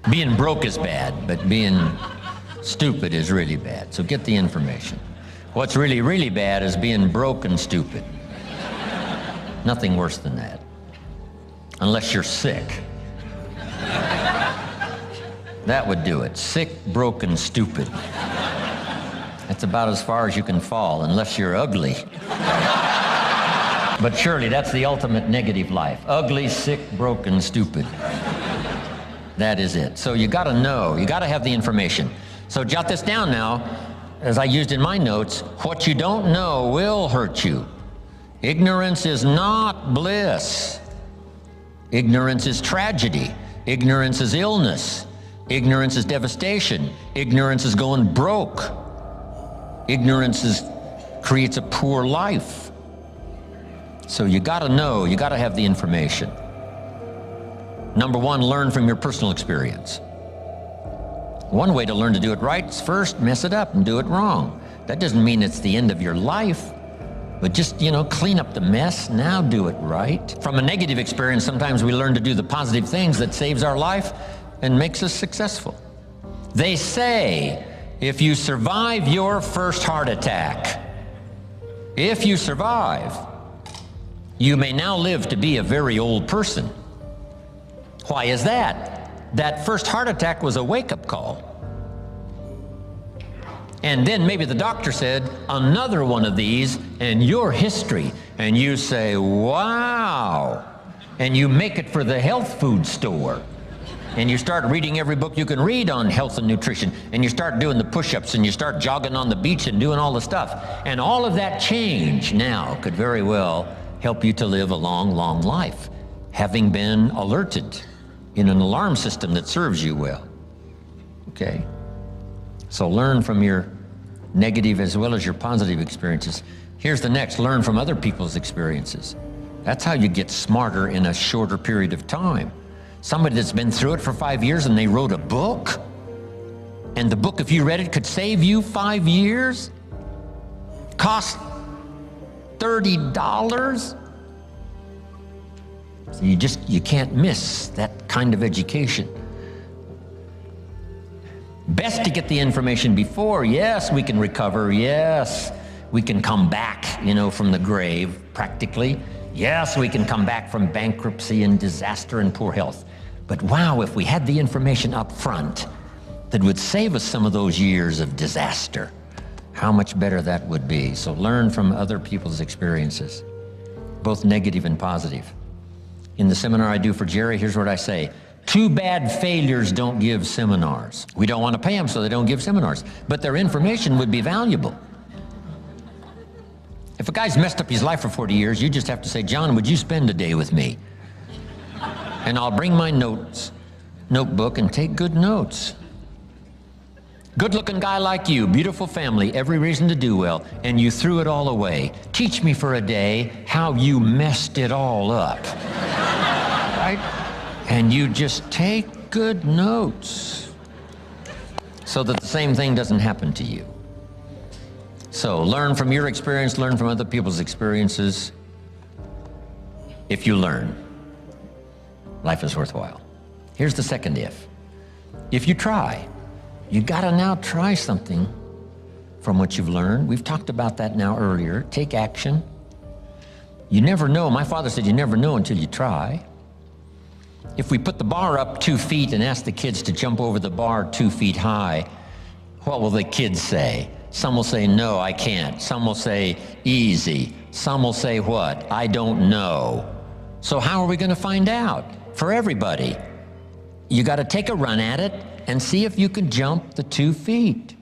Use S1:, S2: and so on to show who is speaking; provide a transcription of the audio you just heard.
S1: Being broke is bad, but being stupid is really bad. So get the information. What's really, really bad is being broke and stupid. Nothing worse than that. Unless you're sick. That would do it. Sick, broken, stupid. That's about as far as you can fall, unless you're ugly. But surely that's the ultimate negative life. Ugly, sick, broken, stupid. That is it. So you gotta know, you gotta have the information. So jot this down now, as I used in my notes. What you don't know will hurt you. Ignorance is not bliss. Ignorance is tragedy. Ignorance is illness. Ignorance is devastation. Ignorance is going broke. Ignorance creates a poor life. So you gotta know, you gotta have the information. Number one, learn from your personal experience. One way to learn to do it right is first mess it up and do it wrong. That doesn't mean it's the end of your life, but just, clean up the mess, now do it right. From a negative experience, sometimes we learn to do the positive things that saves our life and makes us successful. They say, if you survive your first heart attack, if you survive, you may now live to be a very old person. Why is that? That first heart attack was a wake-up call. And then maybe the doctor said, another one of these and your history. And you say, wow. And you make it for the health food store. And you start reading every book you can read on health and nutrition. And you start doing the push-ups and you start jogging on the beach and doing all the stuff. And all of that change now could very well help you to live a long, long life, having been alerted in an alarm system that serves you well. Okay? So learn from your negative as well as your positive experiences. Here's the next, learn from other people's experiences. That's how you get smarter in a shorter period of time. Somebody that's been through it for 5 years and they wrote a book, and the book, if you read it, could save you 5 years, cost $30. So you can't miss that kind of education. Best to get the information before. Yes, we can recover. Yes, we can come back, from the grave, practically. Yes, we can come back from bankruptcy and disaster and poor health. But wow, if we had the information up front that would save us some of those years of disaster, how much better that would be. So learn from other people's experiences, both negative and positive. In the seminar I do for Jerry, here's what I say. Too bad failures don't give seminars. We don't want to pay them, so they don't give seminars. But their information would be valuable. If a guy's messed up his life for 40 years, you just have to say, John, would you spend a day with me? And I'll bring my notebook and take good notes. Good-looking guy like you, beautiful family, every reason to do well, and you threw it all away. Teach me for a day how you messed it all up. Right? And you just take good notes so that the same thing doesn't happen to you. So learn from your experience, learn from other people's experiences. If you learn, life is worthwhile. Here's the second if. If you try, you gotta now try something from what you've learned. We've talked about that now earlier. Take action. You never know. My father said you never know until you try. If we put the bar up 2 feet and ask the kids to jump over the bar 2 feet high, what will the kids say? Some will say, no, I can't. Some will say, easy. Some will say what? I don't know. So how are we going to find out? For everybody, you got to take a run at it and see if you can jump the 2 feet.